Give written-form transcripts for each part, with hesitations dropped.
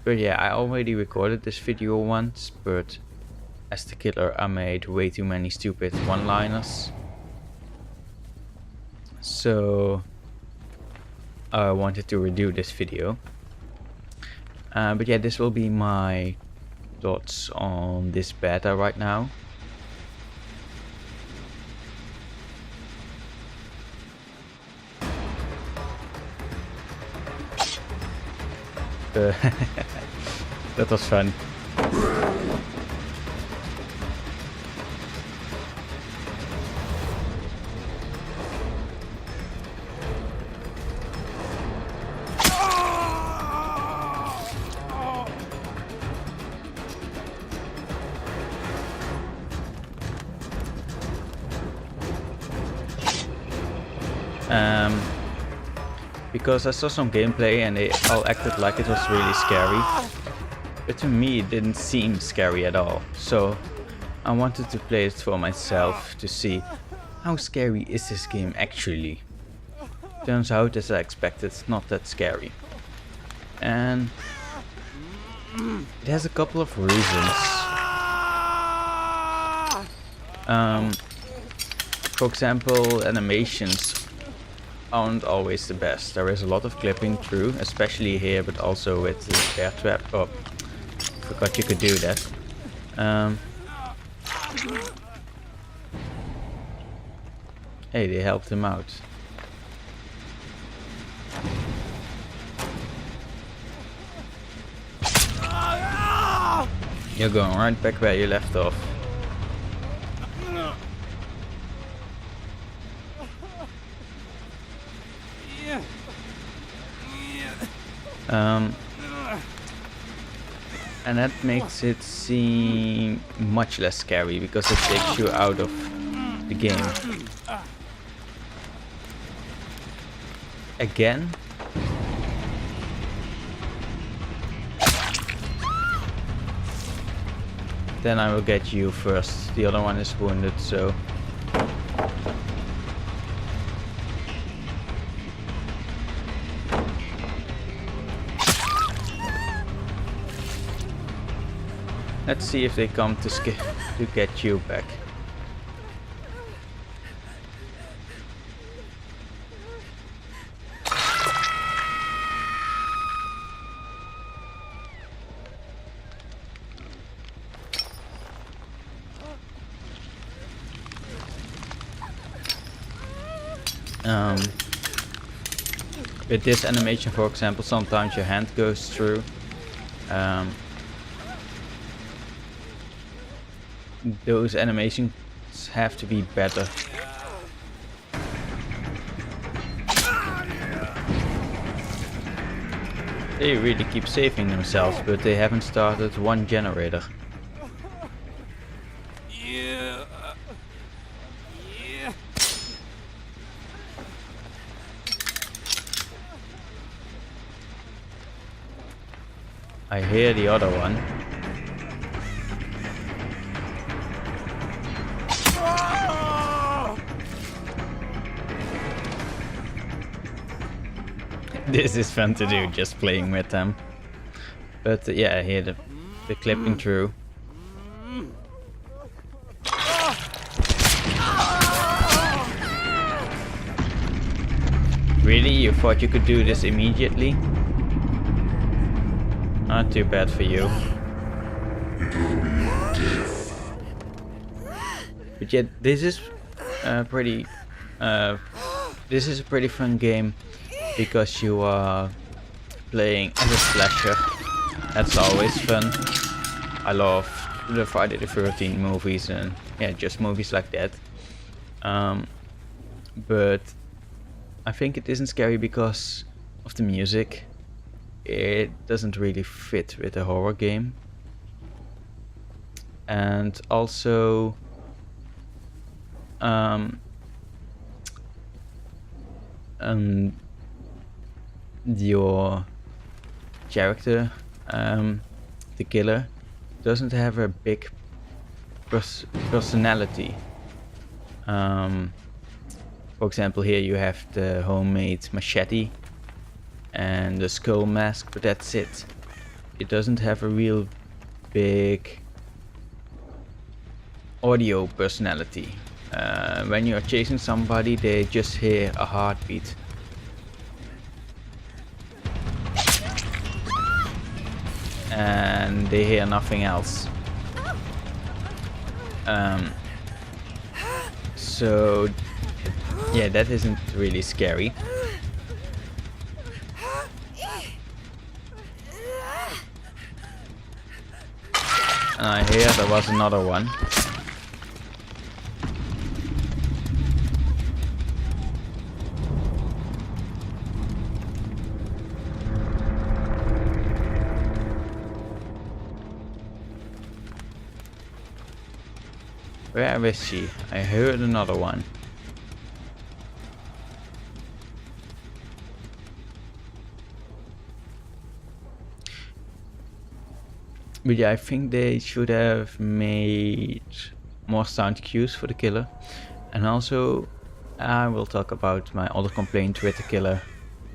But yeah, I already recorded this video once, but as the killer I made way too many stupid one-liners. So I wanted to redo this video. But yeah, this will be my thoughts on this beta right now. That was fun. Because I saw some gameplay and they all acted like it was really scary, but to me it didn't seem scary at all. So I wanted to play it for myself to see how scary is this game actually. Turns out, as I expected, it's not that scary. And it has a couple of reasons. For example, animations aren't always the best. There is a lot of clipping through, especially here, but also with the bear trap. Oh, forgot you could do that. Hey, they helped him out. You're going right back where you left off. And that makes it seem much less scary because it takes you out of the game. Again? Then I will get you first. The other one is wounded, so... Let's see if they come to get you back. With this animation, for example, sometimes your hand goes through. Those animations have to be better. They really keep saving themselves, but they haven't started one generator. I hear the other one. This is fun to do, just playing with them. But yeah, I hear the clipping through. Really? You thought you could do this immediately? Not too bad for you. But yet, this is pretty. This is a pretty fun game because you are playing as a slasher. That's always fun. I love the Friday the 13th movies and yeah, just movies like that. But I think it isn't scary because of the music. It doesn't really fit with a horror game. And also your character, the killer, doesn't have a big personality. For example, here you have the homemade machete and the skull mask, but that's it. it doesn't have a real big audio personality. When you're chasing somebody, they just hear a heartbeat. And they hear nothing else. So yeah, that isn't really scary. And I hear there was another one. Where is she? I heard another one. But yeah, I think they should have made more sound cues for the killer. And also, I will talk about my other complaint with the killer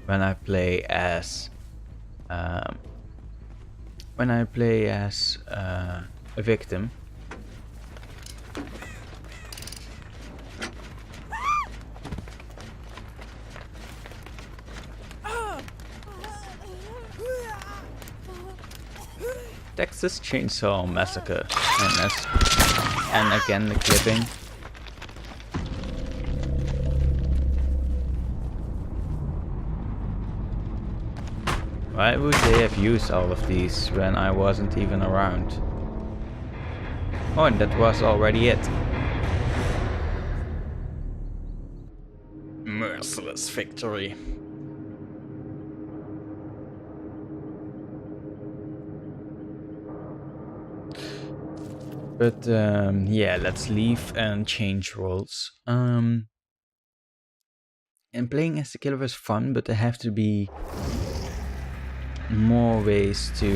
when I play as a victim. Texas Chainsaw Massacre, and again the clipping. Why would they have used all of these when I wasn't even around? Oh, and that was already it. Merciless victory. But yeah, let's leave and change roles. And playing as the killer is fun, but there have to be more ways to.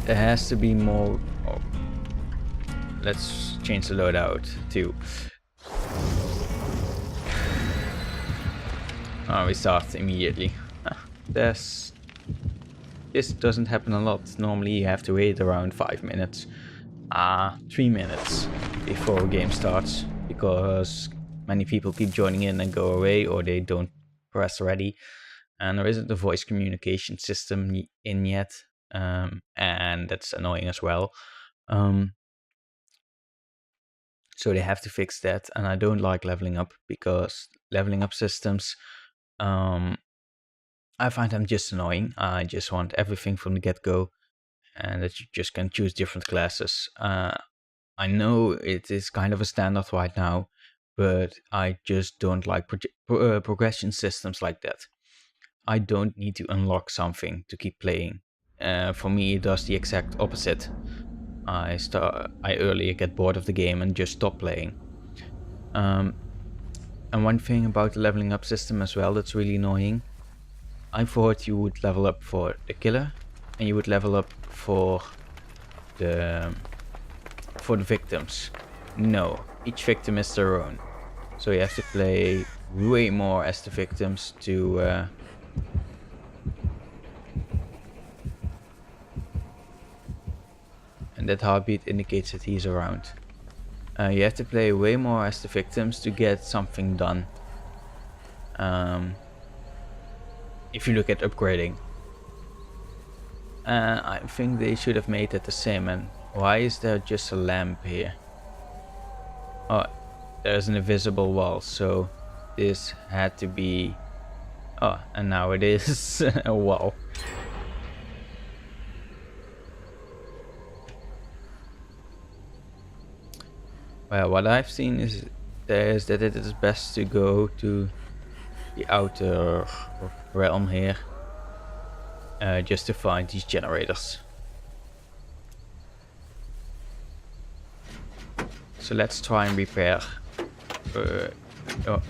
There has to be more. Oh, let's change the loadout too. Oh, we start immediately. This doesn't happen a lot. Normally you have to wait around 5 minutes. 3 minutes before a game starts, because many people keep joining in and go away, or they don't press ready, and there isn't a voice communication system in yet, and that's annoying as well. So they have to fix that, and I don't like leveling up, because leveling up systems, I find them just annoying. I just want everything from the get-go, and that you just can choose different classes. I know it is kind of a standard right now, but I just don't like progression systems like that. I don't need to unlock something to keep playing. For me, it does the exact opposite. I earlier get bored of the game and just stop playing. And one thing about the leveling up system as well that's really annoying. I thought you would level up for the killer, and you would level up for the victims. No, each victim is their own. So you have to play way more as the victims to and that heartbeat indicates that he's around. You have to play way more as the victims to get something done. If you look at upgrading. I think they should have made it the same. And why is there just a lamp here? Oh, there's an invisible wall, so this had to be... Oh, and now it is a wall. Well, what I've seen is that it is best to go to the outer realm here, just to find these generators. So let's try and repair. Oh,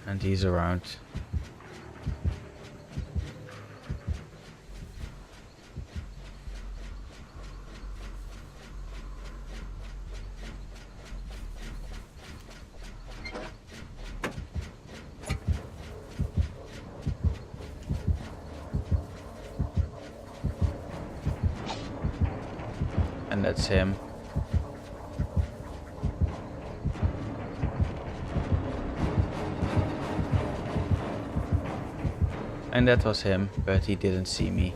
and he's around. that's him. And that was him, but he didn't see me.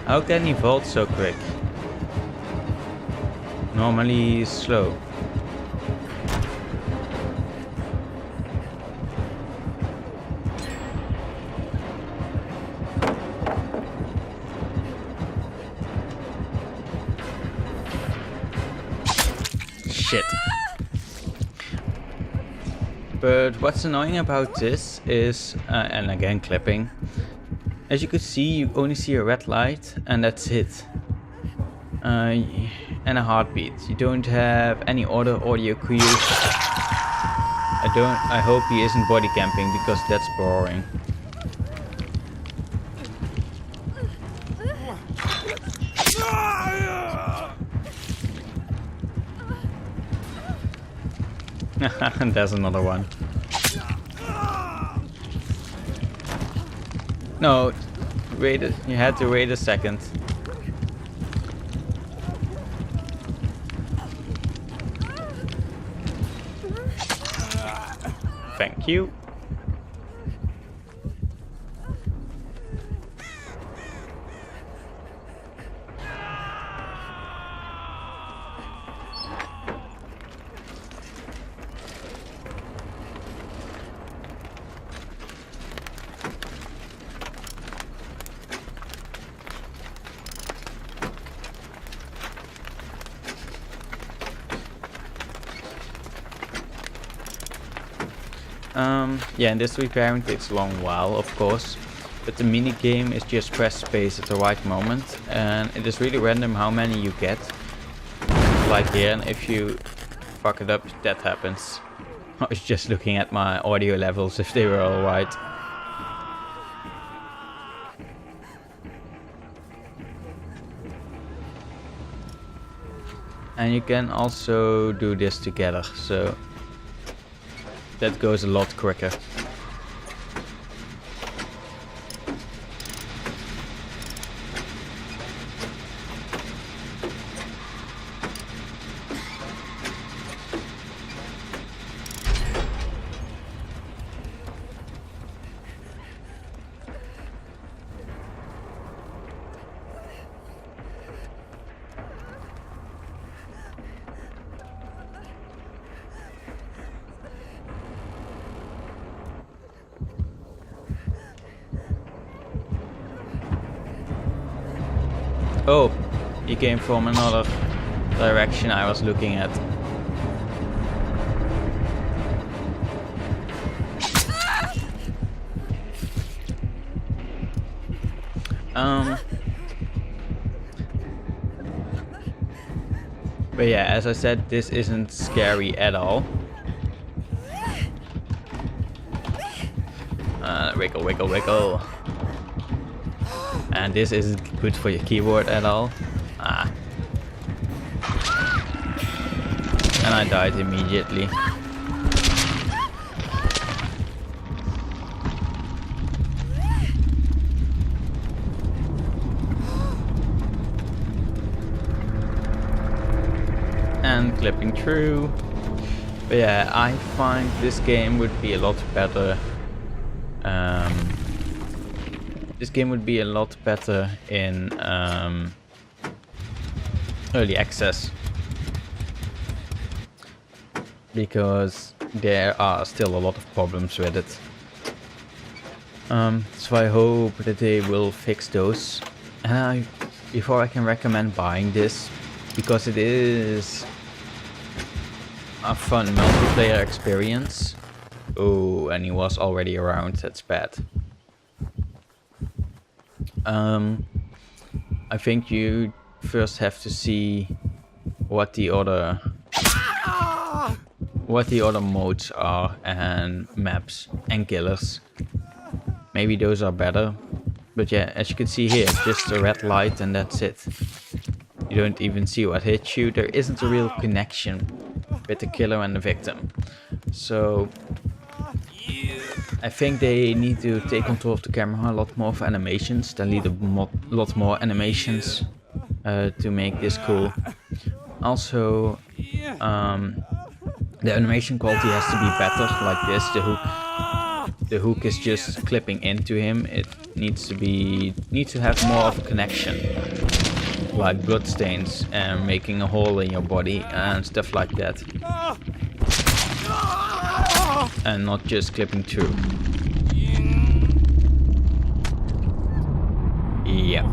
How can he vault so quick? Normally he's slow. Shit. But what's annoying about this is, and again clipping, as you could see, you only see a red light and that's it. And a heartbeat. You don't have any other audio cues. I hope he isn't body camping because that's boring. And there's another one. No, you had to wait a second. Thank you. Yeah, and this repairing takes a long while, of course, but the mini game is just press space at the right moment, and it is really random how many you get. Like here, and if you fuck it up, that happens. I was just looking at my audio levels if they were alright. And you can also do this together, so that goes a lot quicker. Oh, he came from another direction I was looking at. But yeah, as I said, this isn't scary at all. Wiggle, wiggle, wiggle. And this isn't good for your keyboard at all. Ah. And I died immediately. And clipping through. But yeah, I find this game would be a lot better. This game would be a lot better in early access, because there are still a lot of problems with it. So I hope that they will fix those. And before I can recommend buying this, because it is a fun multiplayer experience. Oh, and he was already around. That's bad. I think you first have to see what the other modes are and maps and killers. Maybe those are better. But yeah, as you can see here, just a red light and that's it. You don't even see what hits you. There isn't a real connection with the killer and the victim. So I think they need to take control of the camera, a lot more of animations. They need a lot more animations to make this cool. Also, the animation quality has to be better, like this. The hook is just clipping into him. It needs to have more of a connection, like bloodstains and making a hole in your body and stuff like that, and not just clipping through. Yeah.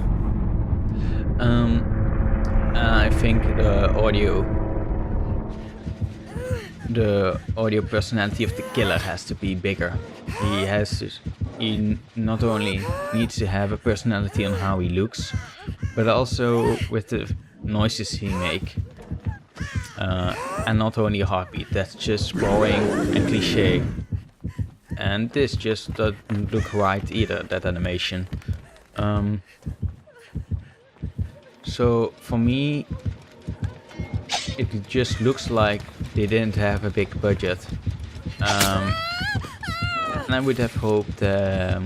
I think the audio personality of the killer has to be bigger. He not only needs to have a personality on how he looks, but also with the noises he make. And not only a heartbeat, that's just boring and cliche. And this just doesn't look right either, that animation. So for me, it just looks like they didn't have a big budget. And I would have hoped that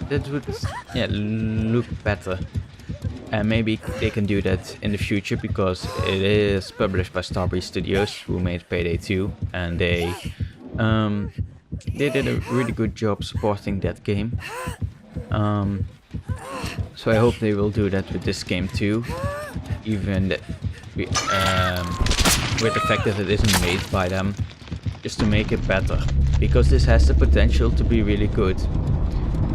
would look better. And maybe they can do that in the future, because it is published by Starbreeze Studios, who made Payday 2, and they did a really good job supporting that game. So I hope they will do that with this game too, even that with the fact that it isn't made by them, just to make it better, because this has the potential to be really good.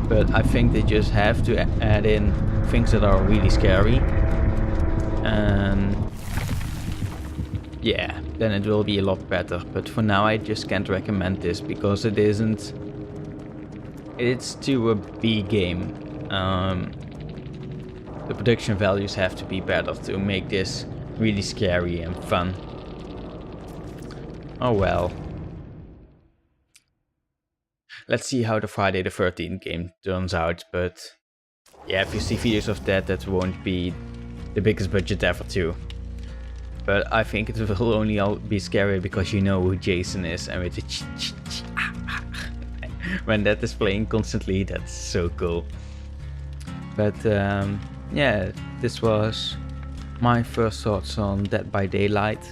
But I think they just have to add in things that are really scary, and yeah, then it will be a lot better. But for now I just can't recommend this, because it's to a B game. The production values have to be better to make this really scary and fun. Oh well. Let's see how the Friday the 13th game turns out, but yeah, if you see videos of that won't be the biggest budget ever too. But I think it will only be scary because you know who Jason is, and with the when that is playing constantly, that's so cool. But yeah, this was my first thoughts on Dead by Daylight.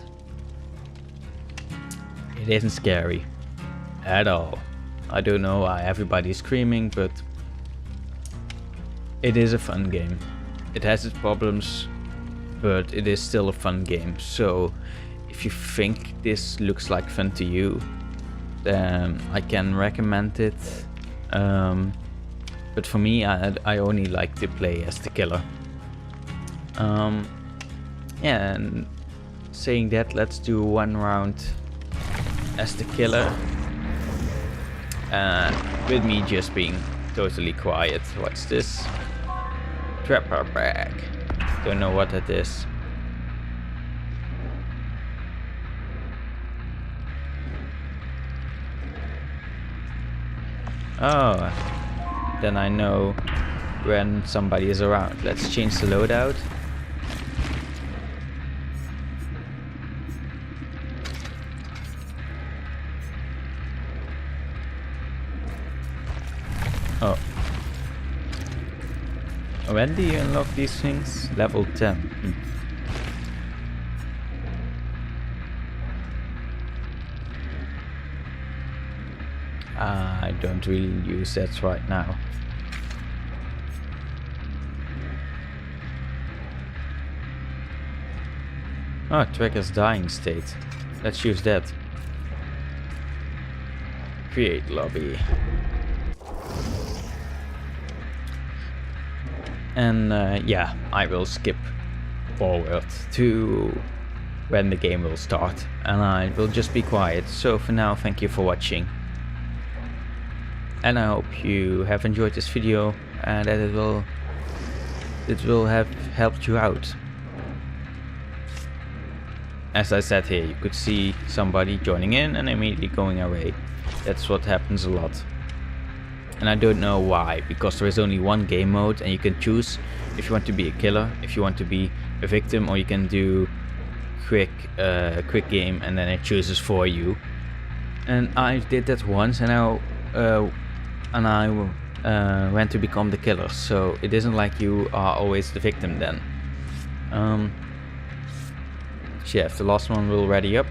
It isn't scary at all. I don't know why everybody's screaming, but it is a fun game. It has its problems, but it is still a fun game. So if you think this looks like fun to you, then I can recommend it. But for me, I only like to play as the killer. Yeah, and saying that, let's do one round as the killer. With me just being totally quiet. What's this? Trapper bag. Don't know what that is. Oh, then I know when somebody is around. Let's change the loadout. Oh. When do you unlock these things? Level 10. I don't really use that right now. Oh, trigger's dying state. Let's use that. Create lobby. And yeah, I will skip forward to when the game will start, and I will just be quiet. So for now, thank you for watching, and I hope you have enjoyed this video and that it will have helped you out. As I said here, you could see somebody joining in and immediately going away. That's what happens a lot. And I don't know why, because there is only one game mode and you can choose if you want to be a killer, if you want to be a victim, or you can do quick game and then it chooses for you. And I did that once, and I went to become the killer, so it isn't like you are always the victim then. So yeah, if the last one will ready up,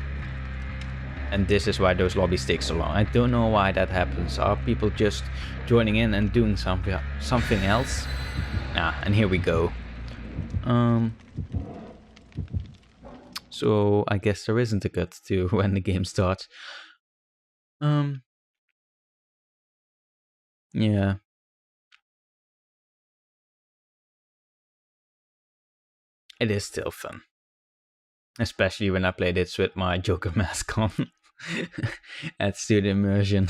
and this is why those lobbies take so long. I don't know why that happens. Are people just joining in and doing something else? And here we go. So I guess there isn't a cut to when the game starts. Yeah. It is still fun. Especially when I play this with my Joker mask on. Adds to the immersion.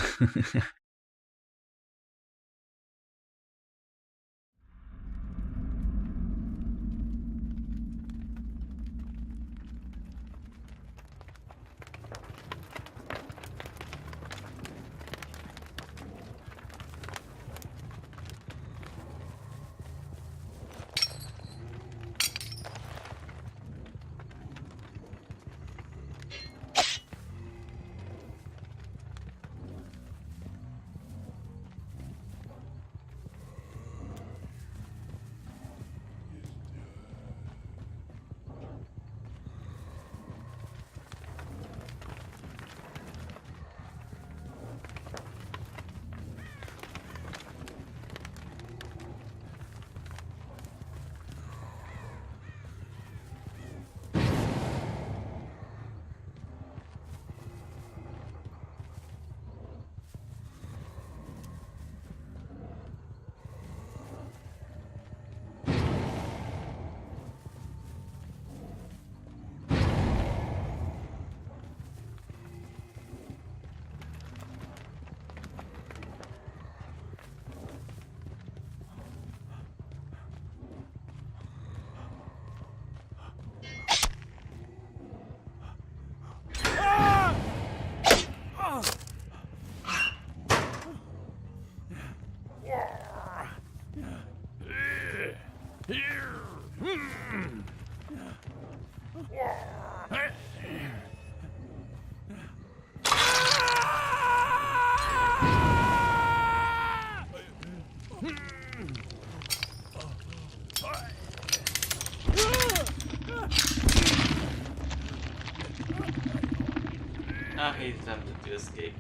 He attempted to escape.